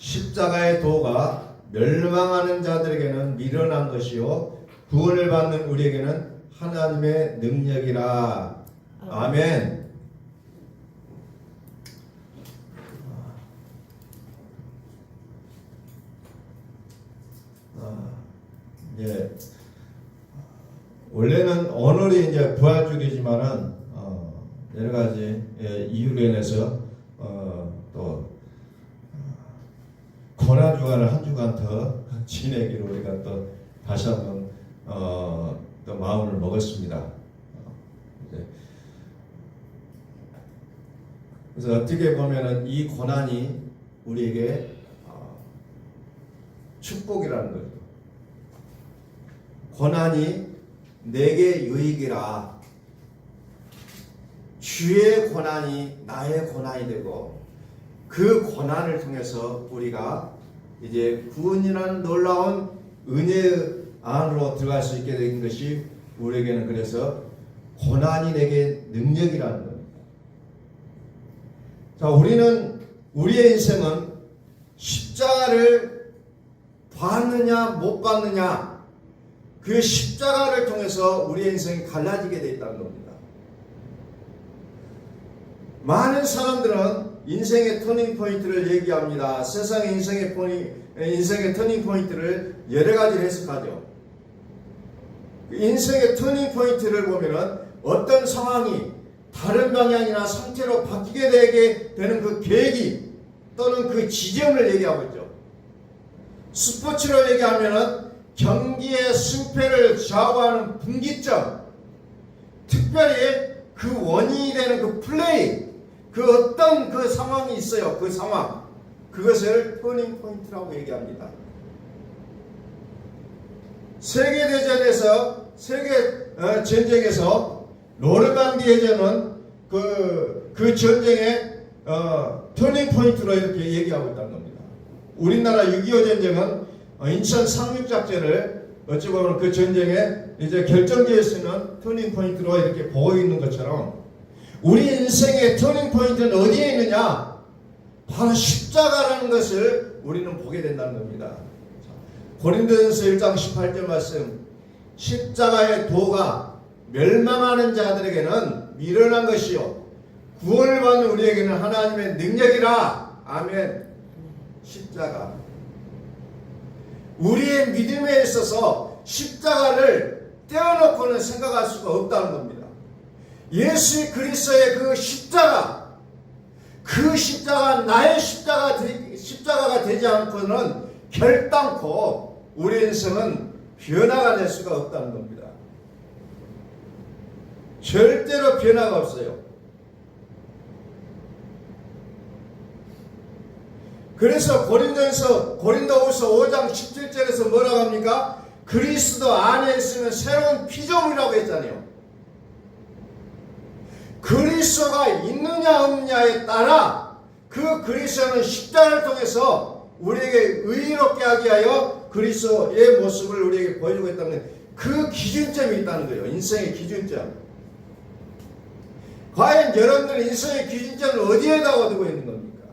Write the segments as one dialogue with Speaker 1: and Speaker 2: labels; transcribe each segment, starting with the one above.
Speaker 1: 십자가의 도가 멸망하는 자들에게는 미련한 것이요 구원을 받는 우리에게는 하나님의 능력이라. 아멘. 예. 원래는 오늘이 이제 부활주일이지만은 여러 가지 이유로 인해서 또 고난 주간을 한 주간 더 지내기로 우리가 또 다시 한번 또 마음을 먹었습니다. 그래서 어떻게 보면은 이 고난이 우리에게 축복이라는 거죠. 고난이 내게 유익이라. 주의 고난이 나의 고난이 되고 그 고난을 통해서 우리가 이제 구원이라는 놀라운 은혜의 안으로 들어갈 수 있게 된 것이 우리에게는 그래서 고난이 내게 능력이라는 겁니다. 자, 우리는 우리의 인생은 십자가를 받느냐 못 받느냐 그 십자가를 통해서 우리의 인생이 갈라지게 되어 있다는 겁니다. 많은 사람들은 인생의 터닝포인트를 얘기합니다. 세상의 인생의 터닝포인트를 여러 가지로 해석하죠. 인생의 터닝포인트를 보면은 어떤 상황이 다른 방향이나 상태로 바뀌게 되게 되는 그 계기 또는 그 지점을 얘기하고 있죠. 스포츠로 얘기하면은 경기의 승패를 좌우하는 분기점, 특별히 그 원인이 되는 그 플레이, 그 어떤 그 상황이 있어요. 그 상황, 그것을 터닝 포인트라고 얘기합니다. 세계대전에서 전쟁에서 노르망디 해전은 그 전쟁의 터닝 포인트로 이렇게 얘기하고 있다는 겁니다. 우리나라 6.25 전쟁은 인천 상륙작전을 어찌 보면 그 전쟁의 이제 결정지을 수 있는 터닝 포인트로 이렇게 보고 있는 것처럼 우리 인생의 터닝 포인트는 어디에 있느냐? 바로 십자가라는 것을 우리는 보게 된다는 겁니다. 고린도전서 1장 18절 말씀, 십자가의 도가 멸망하는 자들에게는 미련한 것이요 구원을 받는 우리에게는 하나님의 능력이라. 아멘. 십자가, 우리의 믿음에 있어서 십자가를 떼어놓고는 생각할 수가 없다는 겁니다. 예수 그리스도의 그 십자가, 그 십자가 나의 십자가가 되지 않고는 결단코 우리 인생은 변화가 될 수가 없다는 겁니다. 절대로 변화가 없어요. 그래서 고린도후서 5장 17절에서 뭐라고 합니까? 그리스도 안에 있으면 새로운 피조물이라고 했잖아요. 그리스도가 있느냐 없느냐에 따라 그 그리스도는 십자가를 통해서 우리에게 의롭게 하게 하여 그리스도의 모습을 우리에게 보여주고 있다는 그 기준점이 있다는 거예요. 인생의 기준점. 과연 여러분들 인생의 기준점을 어디에다가 두고 있는 겁니까?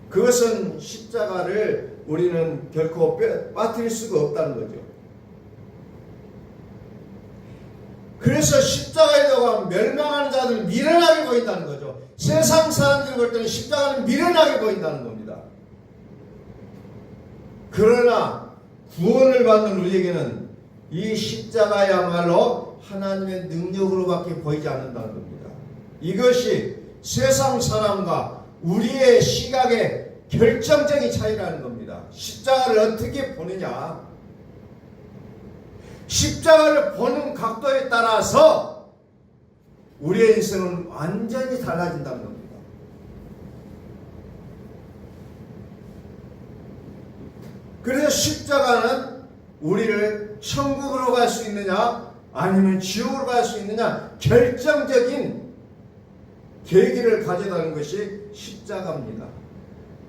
Speaker 1: 그것은 십자가를 우리는 결코 빠뜨릴 수가 없다는 거죠. 그래서 십자가에다가 멸망하는 자들은 미련하게 보인다는 거죠. 세상 사람들이 볼 때는 십자가는 미련하게 보인다는 겁니다. 그러나 구원을 받는 우리에게는 이 십자가야말로 하나님의 능력으로밖에 보이지 않는다는 겁니다. 이것이 세상 사람과 우리의 시각의 결정적인 차이라는 겁니다. 십자가를 어떻게 보느냐, 십자가를 보는 각도에 따라서 우리의 인생은 완전히 달라진다는 겁니다. 그래서 십자가는 우리를 천국으로 갈 수 있느냐 아니면 지옥으로 갈 수 있느냐 결정적인 계기를 가져다는 것이 십자가입니다.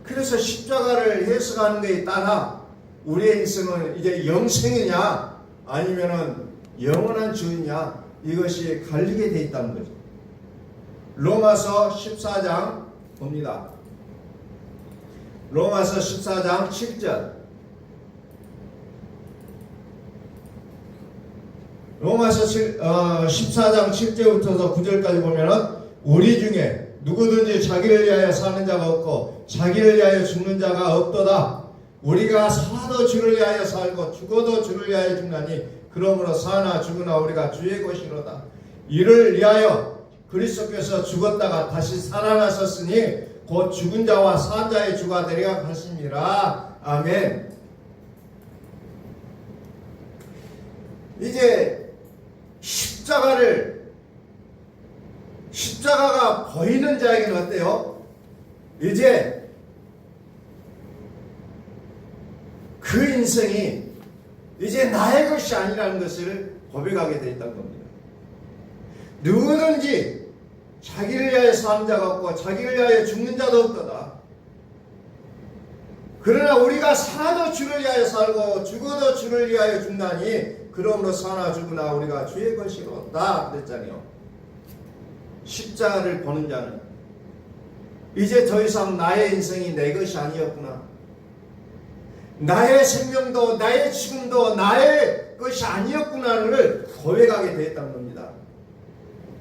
Speaker 1: 그래서 십자가를 해석하는 것에 따라 우리의 인생은 이제 영생이냐 아니면은 영원한 주이냐 이것이 갈리게 돼 있다는 거죠. 로마서 14장 봅니다. 로마서 14장 7절. 로마서 14장 7절부터 9절까지 보면은 우리 중에 누구든지 자기를 위하여 사는 자가 없고 자기를 위하여 죽는 자가 없도다. 우리가 살아도 주를 위하여 살고 죽어도 주를 위하여 죽나니 그러므로 사나 죽으나 우리가 주의 것이로다. 이를 위하여 그리스도께서 죽었다가 다시 살아나셨으니 곧 죽은 자와 산 자의 주가 되리라 하심이라. 아멘. 이제 십자가가 보이는 자에게는 어때요? 이제 그 인생이 이제 나의 것이 아니라는 것을 고백하게 되어 있다는 겁니다. 누구든지 자기를 위하여 사는 자가 없고 자기를 위하여 죽는 자도 없도다. 그러나 우리가 살아도 주를 위하여 살고 죽어도 주를 위하여 죽나니 그러므로 사나 죽으나 우리가 주의 것이로다 그랬잖아요. 십자가를 보는 자는 이제 더 이상 나의 인생이 내 것이 아니었구나. 나의 생명도 나의 죽음도 나의 것이 아니었구나를 고백하게 되었다는 겁니다.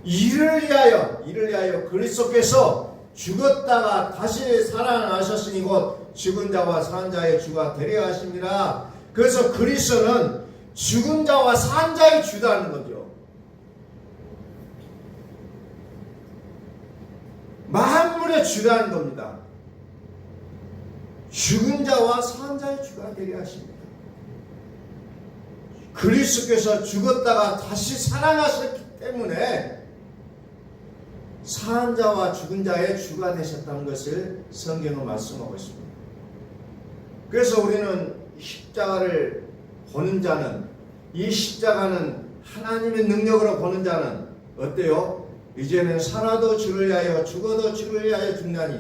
Speaker 1: 이를 위하여 그리스도께서 죽었다가 다시 살아나셨으니 곧 죽은 자와 산 자의 주가 되려 하십니다. 그래서 그리스도는 죽은 자와 산 자의 주다는 거죠. 만물의 주라는 겁니다. 죽은 자와 산 자의 주가 되려 하십니다. 그리스도께서 죽었다가 다시 살아나셨기 때문에 산 자와 죽은 자의 주가 되셨다는 것을 성경은 말씀하고 있습니다. 그래서 우리는 십자가를 보는 자는, 이 십자가는 하나님의 능력으로 보는 자는 어때요? 이제는 살아도 주를 위하여 죽어도 주를 위하여 죽나니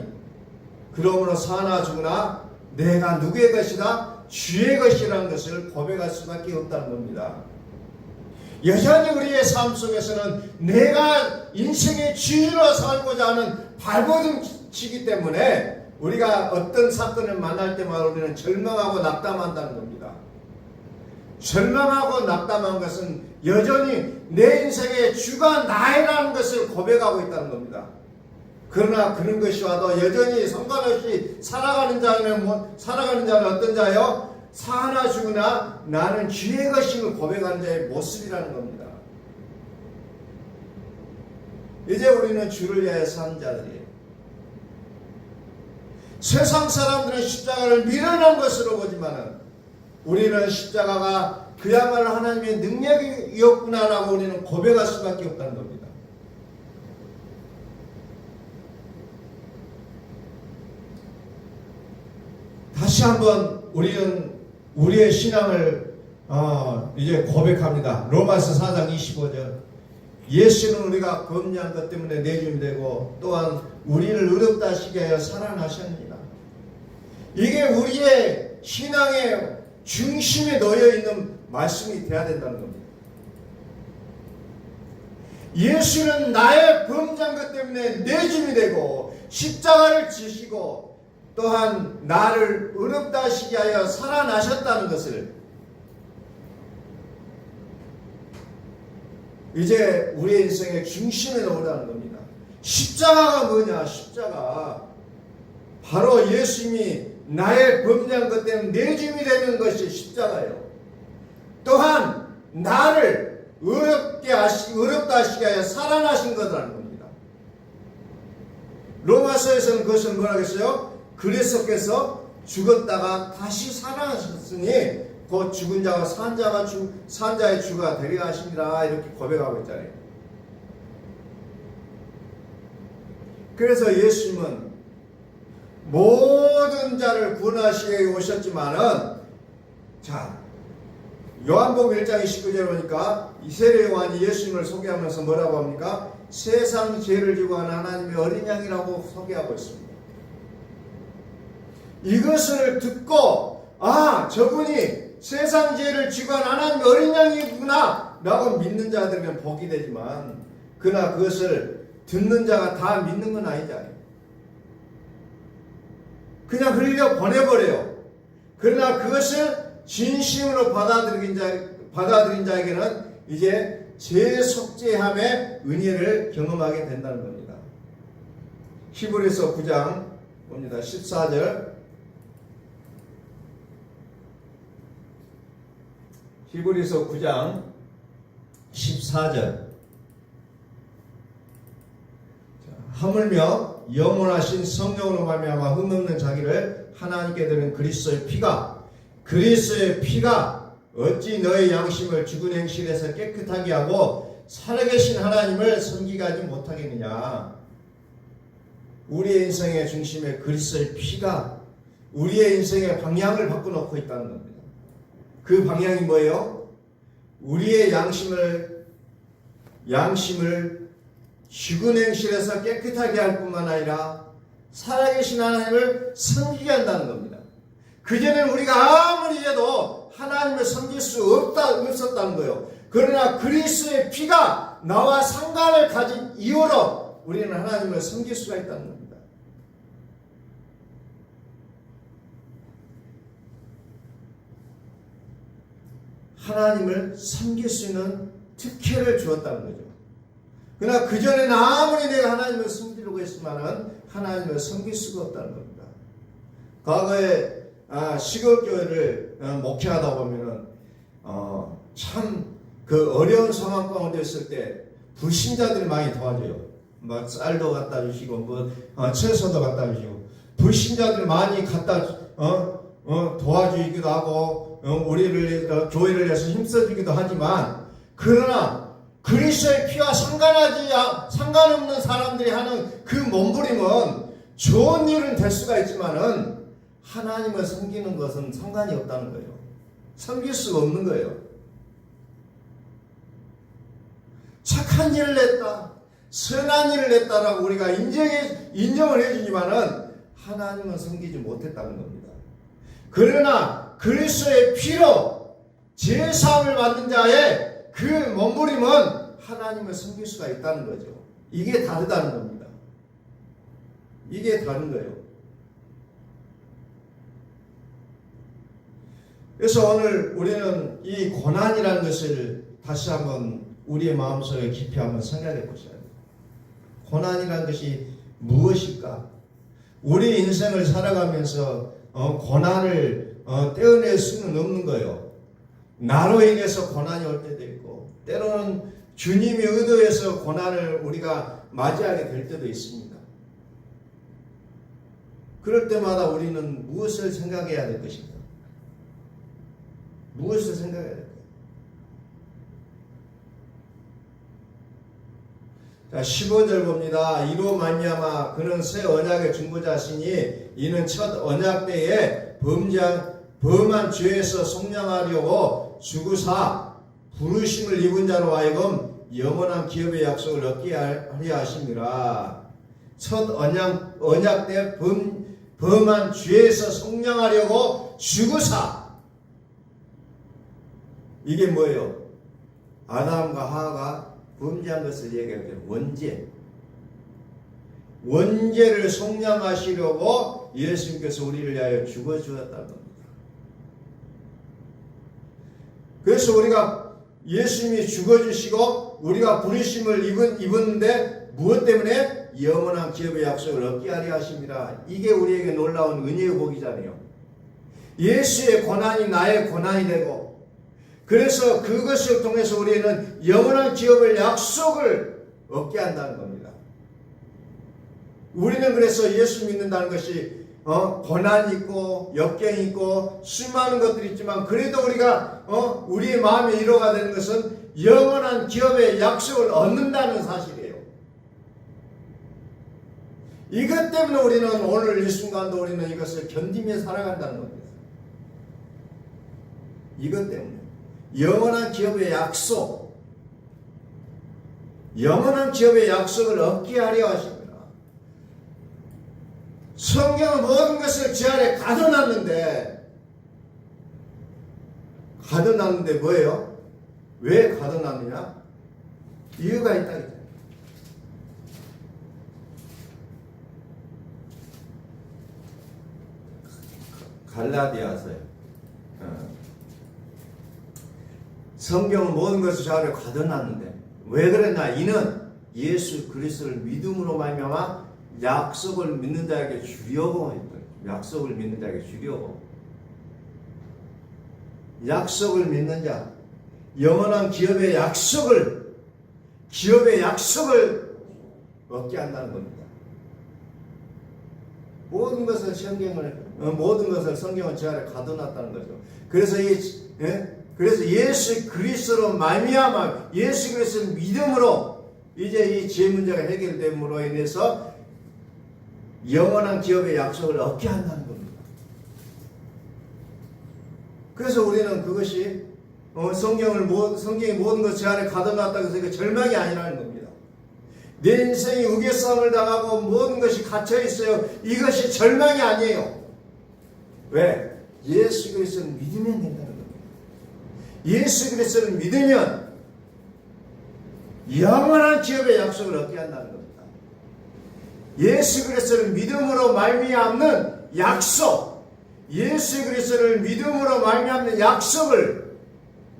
Speaker 1: 그러므로 사나 죽으나 내가 누구의 것이다? 주의 것이라는 것을 고백할 수밖에 없다는 겁니다. 여전히 우리의 삶 속에서는 내가 인생의 주인으로 살고자 하는 발버둥치기 때문에 우리가 어떤 사건을 만날 때마다 우리는 절망하고 낙담한다는 겁니다. 절망하고 낙담한 것은 여전히 내 인생의 주가 나이라는 것을 고백하고 있다는 겁니다. 그러나 그런 것이 와도 여전히 상관없이 살아가는 자는 어떤 자요? 사나 죽으나 나는 주의 것임을 고백하는 자의 모습이라는 겁니다. 이제 우리는 주를 위하여 사는 자들이에요. 세상 사람들은 십자가를 미련한 것으로 보지만은 우리는 십자가가 그야말로 하나님의 능력이었구나라고 우리는 고백할 수밖에 없다는 겁니다. 다시 한번 우리는 우리의 신앙을 이제 고백합니다. 로마서 4장 25절. 예수는 우리가 범죄한 것 때문에 내줌이 되고 또한 우리를 의롭다 하시게 하여 살아나셨느니라. 이게 우리의 신앙의 중심에 놓여 있는 말씀이 되어야 된다는 겁니다. 예수는 나의 범죄한 것 때문에 내줌이 되고 십자가를 지시고 또한 나를 의롭다 하시게 하여 살아나셨다는 것을 이제 우리의 인생의 중심에 놓으라는 겁니다. 십자가가 뭐냐? 십자가 바로 예수님이 나의 범죄한 것 때문에 내줌이 되는 것이 십자가예요. 또한 나를 의롭다 하시게 하여 살아나신 것이라는 겁니다. 로마서에서는 그것을 뭐라고 했어요? 그리스도께서 죽었다가 다시 살아나셨으니 곧 죽은 자와 산 자의 주가 되리라 하십니다. 이렇게 고백하고 있잖아요. 그래서 예수님은 모든 자를 구원하시게 오셨지만은 요한복음 1장 29절에 보니까 이세례 요한이 예수님을 소개하면서 뭐라고 합니까? 세상 죄를 지고 하는 하나님의 어린 양이라고 소개하고 있습니다. 이것을 듣고 저분이 세상 죄를 지고 한 하나님의 어린 양이구나 라고 믿는 자들은 복이 되지만 그러나 그것을 듣는 자가 다 믿는 건 아니잖아요. 그냥 흘려 보내버려요. 그러나 그것을 진심으로 받아들인 자에게는 이제 재속죄함의 은혜를 경험하게 된다는 겁니다. 히브리서 9장 봅니다. 14절. 히브리서 9장 14절. 하물며 영원하신 성령으로 말미암아 흠없는 자기를 하나님께 드린 그리스도의 피가 어찌 너의 양심을 죽은 행실에서 깨끗하게 하고 살아계신 하나님을 섬기게 하지 못하겠느냐. 우리의 인생의 중심에 그리스도의 피가 우리의 인생의 방향을 바꿔놓고 있다는 겁니다. 그 방향이 뭐예요? 우리의 양심을 죽은 행실에서 깨끗하게 할 뿐만 아니라 살아계신 하나님을 섬기게 한다는 겁니다. 그전에는 우리가 아무리 해도 하나님을 섬길 수 없었다는 거예요. 그러나 그리스도의 피가 나와 상관을 가진 이유로 우리는 하나님을 섬길 수가 있다는 겁니다. 하나님을 섬길 수 있는 특혜를 주었다는 거죠. 그러나 그전에는 아무리 내가 하나님을 섬기려고 했지만은 하나님을 섬길 수가 없다는 겁니다. 과거에 시골교회를 목회하다 보면은 참 그 어려운 상황 가운데 있을 때 불신자들이 많이 도와줘요. 뭐 쌀도 갖다 주시고 채소도 갖다 주시고 불신자들이 많이 갖다 도와주기도 하고 우리를 교회를 위해서 힘써주기도 하지만 그러나 그리스도의 피와 상관없는 사람들이 하는 그 몸부림은 좋은 일은 될 수가 있지만은 하나님을 섬기는 것은 상관이 없다는 거예요. 섬길 수가 없는 거예요. 착한 일을 했다, 선한 일을 했다라고 우리가 인정을 해주지만은 하나님은 섬기지 못했다는 겁니다. 그러나 그리스도의 피로 제사함을 받는 자의 그 몸부림은 하나님을 섬길 수가 있다는 거죠. 이게 다르다는 겁니다. 이게 다른 거예요. 그래서 오늘 우리는 이 고난이라는 것을 다시 한번 우리의 마음속에 깊이 한번 생각해 보셔야 돼요. 고난이라는 것이 무엇일까? 우리 인생을 살아가면서 고난을 떼어낼 수는 없는 거예요. 나로 인해서 고난이 올 때도 있고 때로는 주님이 의도해서 고난을 우리가 맞이하게 될 때도 있습니다. 그럴 때마다 우리는 무엇을 생각해야 될 것인가? 무엇을 생각해야 될까요? 자, 15절 봅니다. 이로 말미암아 그는 새 언약의 중보자시니 이는 첫 언약 때에 범한 죄에서 속량하려고 주구사 부르심을 입은 자로 하여금 영원한 기업의 약속을 얻게 하려 하심이라. 첫 언약 때 범한 죄에서 속량하려고 주구사. 이게 뭐예요? 아담과 하와가 범죄한 것을 얘기하죠. 원죄를 속량하시려고 예수님께서 우리를 위하여 죽어주었다는 겁니다. 그래서 우리가 예수님이 죽어주시고 우리가 부르심을 입었는데 무엇 때문에? 영원한 기업의 약속을 얻게 하려 하심이라. 이게 우리에게 놀라운 은혜의 복이잖아요. 예수의 고난이 나의 고난이 되고 그래서 그것을 통해서 우리는 영원한 기업의 약속을 얻게 한다는 겁니다. 우리는 그래서 예수 믿는다는 것이 고난이 있고 역경이 있고 수많은 것들이 있지만 그래도 우리가 우리의 마음의 위로가 되는 것은 영원한 기업의 약속을 얻는다는 사실이에요. 이것 때문에 우리는 오늘 이 순간도 우리는 이것을 견디며 살아간다는 겁니다. 이것 때문에 영원한 기업의 약속을 얻게 하려 하십니다. 성경은 모든 것을 지 아래 가둬놨는데 뭐예요? 왜 가둬놨느냐? 이유가 있다. 갈라디아서에 성경은 모든 것을 저 안에 가둬놨는데 왜 그랬나? 이는 예수 그리스도를 믿음으로 말미암아 약속을 믿는 자에게 주려고 했다. 약속을 믿는 자에게 주려고. 약속을 믿는 자, 영원한 기업의 약속을 얻게 한다는 겁니다. 모든 것을 성경은 제 안에 가둬놨다는 거죠. 그래서 그래서 예수 그리스도로 말미암아 예수 그리스도를 믿음으로 이제 이 죄 문제가 해결됨으로 인해서 영원한 기업의 약속을 얻게 한다는 겁니다. 그래서 우리는 그것이 성경이 모든 것을 제 안에 가둬놨다고 해서 절망이 아니라는 겁니다. 내 인생이 우겨싸움을 당하고 모든 것이 갇혀 있어요. 이것이 절망이 아니에요. 왜? 예수 그리스도를 믿으면 된다는 겁니다. 예수 그리스도를 믿으면 영원한 기업의 약속을 얻게 한다는 겁니다. 예수 그리스도를 믿음으로 말미암는 약속, 예수 그리스도를 믿음으로 말미암는 약속을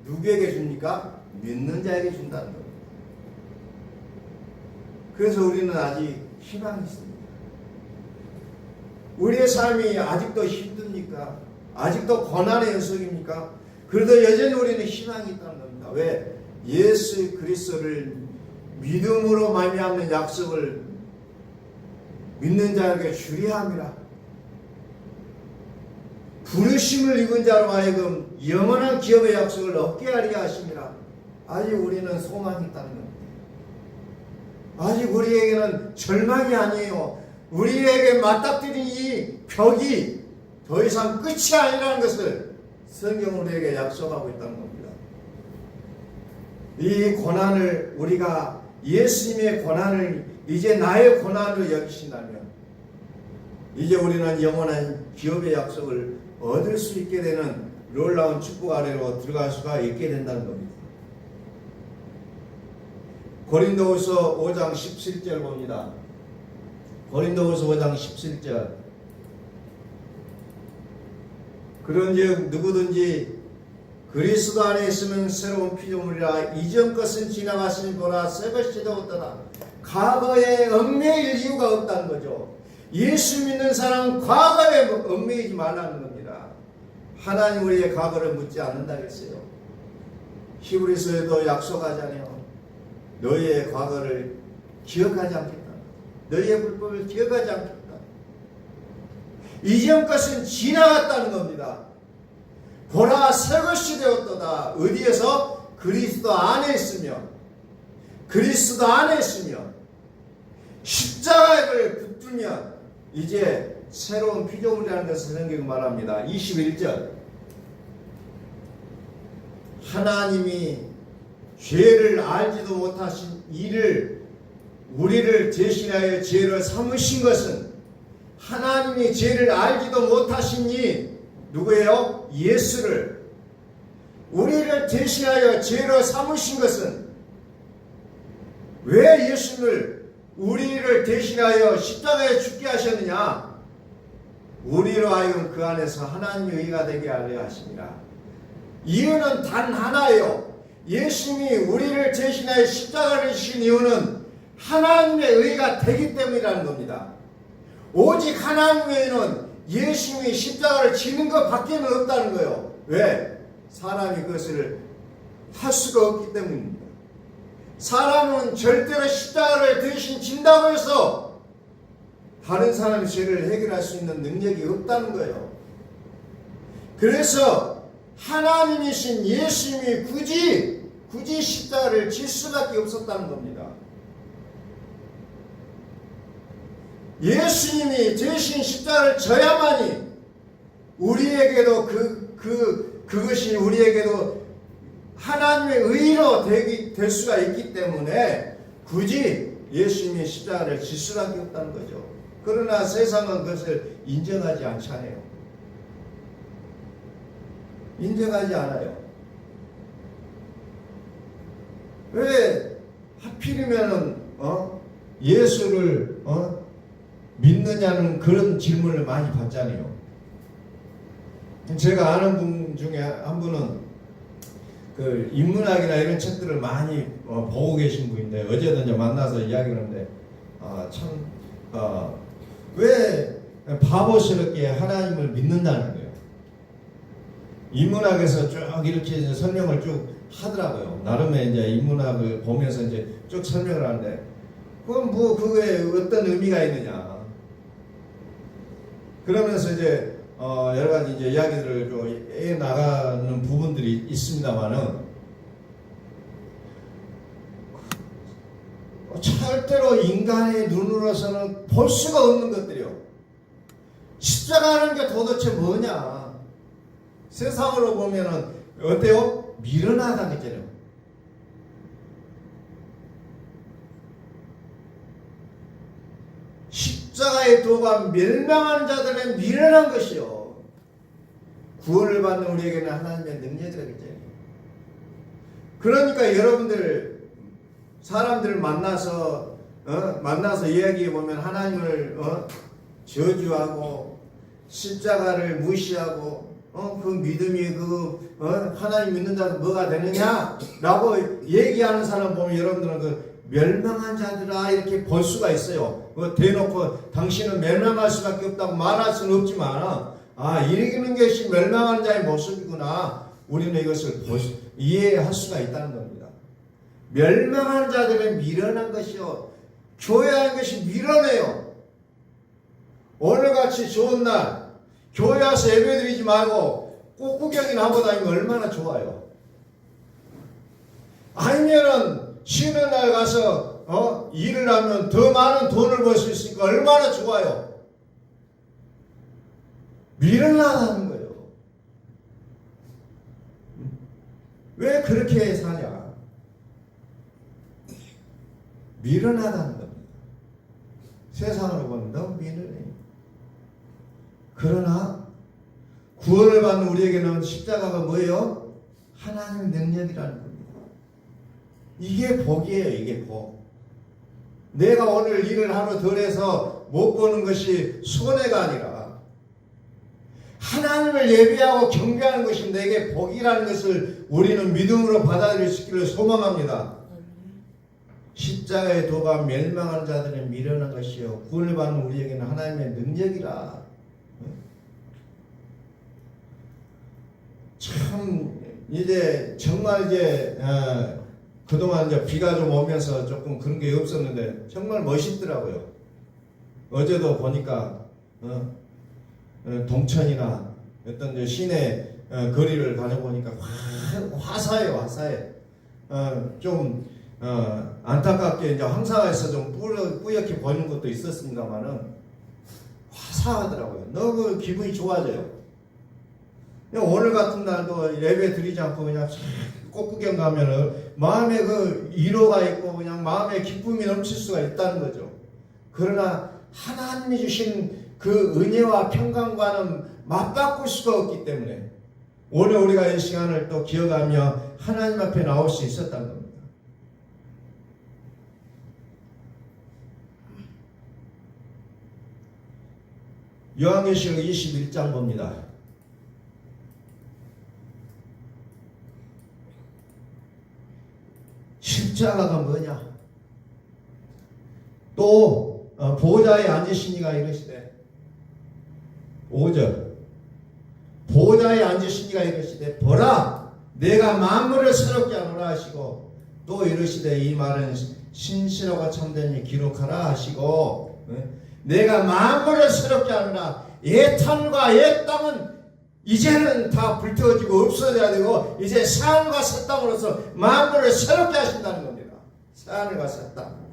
Speaker 1: 누구에게 줍니까? 믿는 자에게 준다는 겁니다. 그래서 우리는 아직 희망이 있습니다. 우리의 삶이 아직도 힘듭니까? 아직도 고난의 연속입니까? 그래도 여전히 우리는 희망이 있다는 겁니다. 왜? 예수 그리스도를 믿음으로 말미암는 약속을 믿는 자에게 주리라 함이라. 부르심을 입은 자로 하여금 영원한 기업의 약속을 얻게 하리라 하심이라. 아직 우리는 소망이 있다는 겁니다. 아직 우리에게는 절망이 아니에요. 우리에게 맞닥뜨린 이 벽이 더 이상 끝이 아니라는 것을 성경은 우리에게 약속하고 있다는 겁니다. 이 고난을 우리가 예수님의 고난을 이제 나의 고난으로 여기신다면 이제 우리는 영원한 기업의 약속을 얻을 수 있게 되는 놀라운 축복 아래로 들어갈 수가 있게 된다는 겁니다. 고린도후서 5장 17절 봅니다. 고린도후서 5장 17절. 그런즉 누구든지 그리스도 안에 있으면 새로운 피조물이라. 이전 것은 지나갔으니 보라 새 것이 되었더라. 과거에 얽매일 이유가 없다는 거죠. 예수 믿는 사람은 과거에 얽매이지 말라는 겁니다. 하나님 우리의 과거를 묻지 않는다 했어요. 히브리서에도 약속하잖아요. 너희의 과거를 기억하지 않겠다. 너희의 불법을 기억하지 않겠다. 이전 것은 지나갔다는 겁니다. 보라 새 것이 되었도다. 어디에서? 그리스도 안에 있으며 그리스도 안에 있으며 십자가를 붙들면 이제 새로운 피조물이라는 것을 성경이 말합니다. 21절. 하나님이 죄를 알지도 못하신 이를 우리를 대신하여 죄를 삼으신 것은 하나님이 죄를 알지도 못하신 이 누구예요? 예수를 우리를 대신하여 죄로 삼으신 것은 왜 예수를 우리를 대신하여 십자가에 죽게 하셨느냐? 우리로 하여금 그 안에서 하나님의 의가 되게 하려 하십니다. 이유는 단 하나예요. 예수님이 우리를 대신하여 십자가를 지신 이유는 하나님의 의가 되기 때문이라는 겁니다. 오직 하나님 외에는 예수님이 십자가를 지는 것 밖에는 없다는 거예요. 왜? 사람이 그것을 할 수가 없기 때문입니다. 사람은 절대로 십자가를 대신 진다고 해서 다른 사람의 죄를 해결할 수 있는 능력이 없다는 거예요. 그래서 하나님이신 예수님이 굳이 십자가를 질 수밖에 없었다는 겁니다. 예수님이 대신 십자가를 져야만이 우리에게도 그것이 우리에게도 하나님의 의로 될 수가 있기 때문에 굳이 예수님이 십자가를 질 수밖에 없다는 거죠. 그러나 세상은 그것을 인정하지 않잖아요. 인정하지 않아요. 왜 하필이면은 예수를 믿느냐는 그런 질문을 많이 받잖아요. 제가 아는 분 중에 한 분은 그 인문학이나 이런 책들을 많이 보고 계신 분인데 어제도 이제 만나서 이야기를 하는데 왜 바보스럽게 하나님을 믿는다는 거예요. 인문학에서 쭉 이렇게 이제 설명을 쭉 하더라고요. 나름의 이제 인문학을 보면서 이제 쭉 설명을 하는데 그건 뭐 그거에 어떤 의미가 있느냐. 그러면서 이제 여러 가지 이제 이야기들을 좀 해 나가는 부분들이 있습니다만은 절대로 인간의 눈으로서는 볼 수가 없는 것들이요. 십자가라는 게 도대체 뭐냐? 세상으로 보면은 어때요? 미련하다 그랬잖아요. 십자가의 도가 멸망하는 자들은 미련한 것이요. 구원을 받는 우리에게는 하나님의 능력이라겠죠. 그러니까 여러분들 사람들을 만나서 이야기해 보면 하나님을 저주하고 십자가를 무시하고 그 믿음이 하나님 믿는 자는 뭐가 되느냐라고 얘기하는 사람 보면 여러분들은 그 멸망한 자들아 이렇게 볼 수가 있어요. 대놓고 당신은 멸망할 수밖에 없다고 말할 수는 없지만 이기는 것이 멸망하는 자의 모습이구나. 우리는 이것을 이해할 수가 있다는 겁니다. 멸망하는 자들은 미련한 것이요. 교회하는 것이 미련해요. 오늘같이 좋은 날 교회 와서 예배드리지 말고 꽃구경이나 하고 다니면 얼마나 좋아요. 아니면은 쉬는 날 가서 일을 하면 더 많은 돈을 벌 수 있으니까 얼마나 좋아요. 미련하다는 거예요. 왜 그렇게 사냐? 미련하다는 겁니다. 세상으로 보면 너무 미련해요. 그러나 구원을 받는 우리에게는 십자가가 뭐예요? 하나님의 능력이라는 겁니다. 이게 복이에요. 이게 복. 내가 오늘 일을 하루 덜 해서 못 보는 것이 손해가 아니라 하나님을 예배하고 경배하는 것이 내게 복이라는 것을 우리는 믿음으로 받아들일 수 있기를 소망합니다. 십자가의 도가 멸망하는 자들은 미련한 것이요 구원을 받는 우리에게는 하나님의 능력이라. 참 이제 정말 이제 그동안 이제 비가 좀 오면서 조금 그런 게 없었는데 정말 멋있더라고요. 어제도 보니까 동천이나 어떤 시내 거리를 다녀보니까 화사해요. 화사해. 좀 안타깝게 이제 황사에서 좀 뿌옇게 보이는 것도 있었습니다만은 화사하더라고요. 너무 기분이 좋아져요. 오늘 같은 날도 예배 드리지 않고 그냥 꽃구경 가면은 마음에 그 위로가 있고 그냥 마음에 기쁨이 넘칠 수가 있다는 거죠. 그러나 하나님이 주신 그 은혜와 평강과는 맞바꿀 수가 없기 때문에 오늘 우리가 이 시간을 또 기억하며 하나님 앞에 나올 수 있었다는 겁니다. 요한계시록 21장 봅니다. 십자가가 뭐냐? 또 보호자에 앉으신 이가 이르시되 5절 보호자에 앉으신 이가 이르시되 보라 내가 만물을 새롭게 하노라 하시고 또 이르시되 이 말은 신실하고 참되니 기록하라 하시고 내가 만물을 새롭게 하노라. 옛하늘과 옛 땅은 이제는 다 불태워지고 없어져야 되고 이제 새하늘과 새 땅으로서 만물을 새롭게 하신다는 겁니다. 새하늘과 새 땅.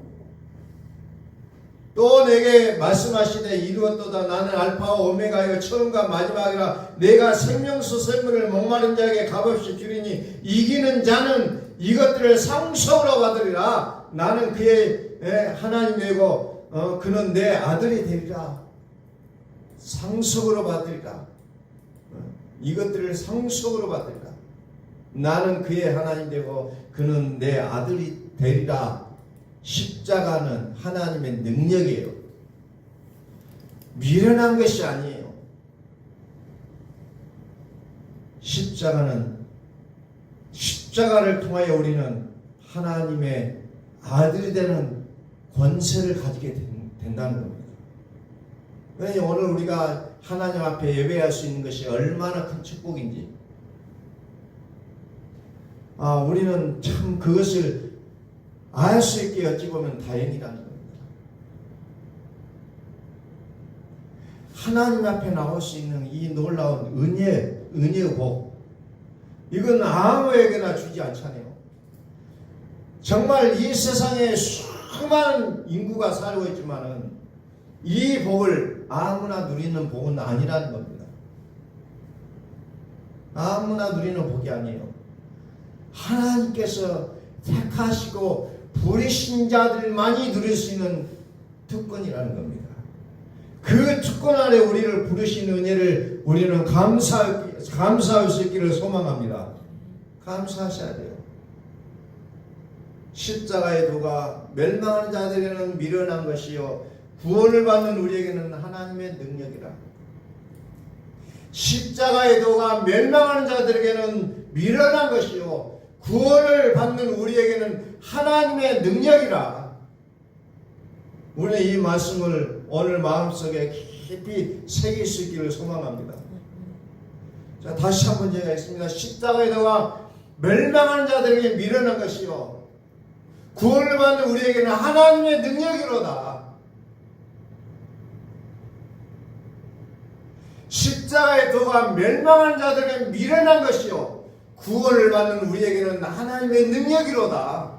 Speaker 1: 또 내게 말씀하시되 이루었도다. 나는 알파와 오메가여 처음과 마지막이라. 내가 생명수 샘물을 목마른 자에게 값없이 주리니 이기는 자는 이것들을 상속으로 받으리라. 나는 그의 하나님이고 그는 내 아들이 되리라. 상속으로 받으리라. 이것들을 상속으로 받으리라. 나는 그의 하나님 되고 그는 내 아들이 되리라. 십자가는 하나님의 능력이에요. 미련한 것이 아니에요. 십자가를 통하여 우리는 하나님의 아들이 되는 권세를 가지게 된다는 겁니다. 그러니 오늘 우리가 하나님 앞에 예배할 수 있는 것이 얼마나 큰 축복인지, 우리는 참 그것을 알 수 있게 어찌 보면 다행이라는 겁니다. 하나님 앞에 나올 수 있는 이 놀라운 은혜의 복, 이건 아무에게나 주지 않잖아요. 정말 이 세상에 수많은 인구가 살고 있지만은 이 복을 아무나 누리는 복은 아니라는 겁니다. 아무나 누리는 복이 아니에요. 하나님께서 택하시고 부르신 자들만이 누릴 수 있는 특권이라는 겁니다. 그 특권 안에 우리를 부르신 은혜를 우리는 감사할 수 있기를 소망합니다. 감사하셔야 돼요. 십자가의 도가 멸망하는 자들에게는 미련한 것이요 구원을 받는 우리에게는 하나님의 능력이라. 십자가의 도가 멸망하는 자들에게는 미련한 것이요 구원을 받는 우리에게는 하나님의 능력이라. 우리는 이 말씀을 오늘 마음속에 깊이 새길 수 있기를 소망합니다. 자, 다시 한번 제가 했습니다. 십자가의 도가 멸망하는 자들에게 미련한 것이요 구원을 받는 우리에게는 하나님의 능력이로다. 십자가의 도가 멸망하는 자들에게 미련한 것이요 구원을 받는 우리에게는 하나님의 능력이로다.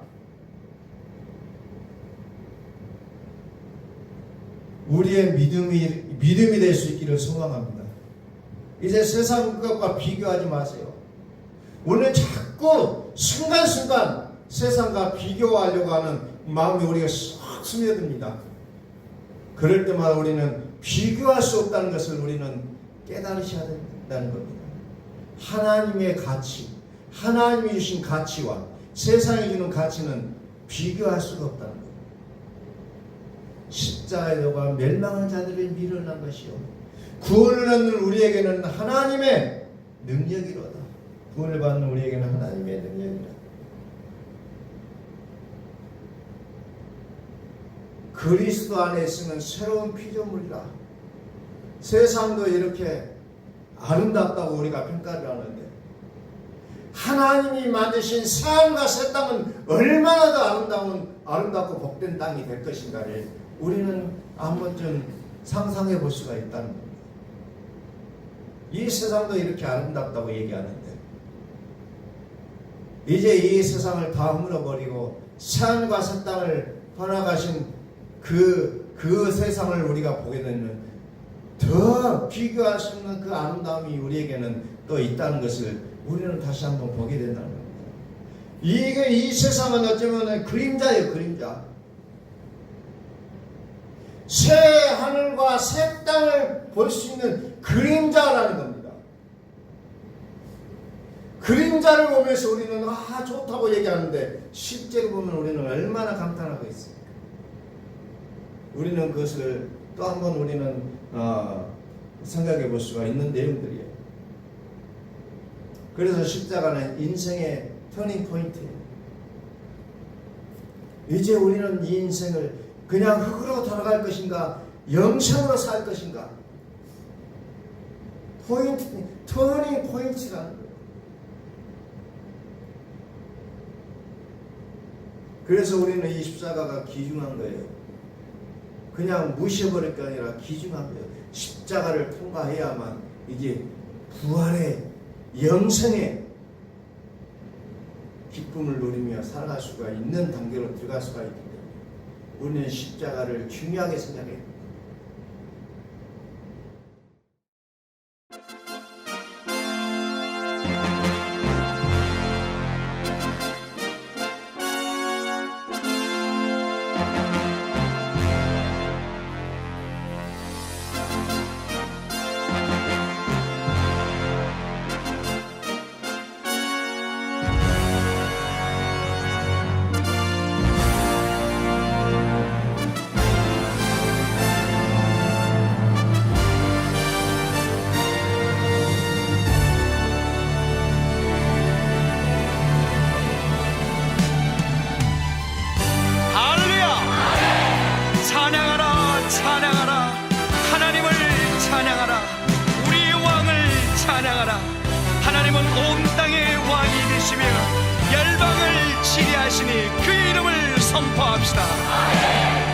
Speaker 1: 우리의 믿음이 될 수 있기를 소망합니다. 이제 세상 것과 비교하지 마세요. 오늘 자꾸 순간순간 세상과 비교하려고 하는 마음이 우리가 쏙 스며듭니다. 그럴 때마다 우리는 비교할 수 없다는 것을 우리는 깨달으셔야 된다는 겁니다. 하나님의 가치, 하나님이 주신 가치와 세상이 주는 가치는 비교할 수가 없다는 겁니다. 십자가의 도가 멸망한 자들을 미련한 것이요 구원을 얻는 우리에게는 하나님의 능력이로다. 구원을 받는 우리에게는 하나님의 능력이다. 그리스도 안에 있으면 새로운 피조물이라. 세상도 이렇게 아름답다고 우리가 평가를 하는데 하나님이 만드신 새하늘과 새 땅은 얼마나 더 아름답고 복된 땅이 될 것인가를 우리는 한 번쯤 상상해 볼 수가 있다는 겁니다. 이 세상도 이렇게 아름답다고 얘기하는데 이제 이 세상을 다 허물어버리고 새하늘과 새 땅을 떠나가신 그 세상을 우리가 보게 되면 더 비교할 수 없는 그 아름다움이 우리에게는 또 있다는 것을 우리는 다시 한번 보게 된다는 겁니다. 이 세상은 어쩌면 그림자예요, 그림자. 새 하늘과 새 땅을 볼 수 있는 그림자라는 겁니다. 그림자를 보면서 우리는 좋다고 얘기하는데 실제로 보면 우리는 얼마나 감탄하고 있습니까? 우리는 그것을 또 한 번 우리는 생각해 볼 수가 있는 내용들이에요. 그래서 십자가는 인생의 터닝 포인트예요. 이제 우리는 이 인생을 그냥 흙으로 돌아갈 것인가 영생으로 살 것인가 터닝 포인트라는 거예요. 그래서 우리는 이 십자가가 귀중한 거예요. 그냥 무시해버릴 게 아니라 귀중한 거예요. 십자가를 통과해야만 이제 부활의 영생의 기쁨을 누리며 살아갈 수가 있는 단계로 들어갈 수가 있기 때문에 우리는 십자가를 중요하게 생각해요.
Speaker 2: 지배하시며 열방을 치리하시니 그의 이름을 선포합시다.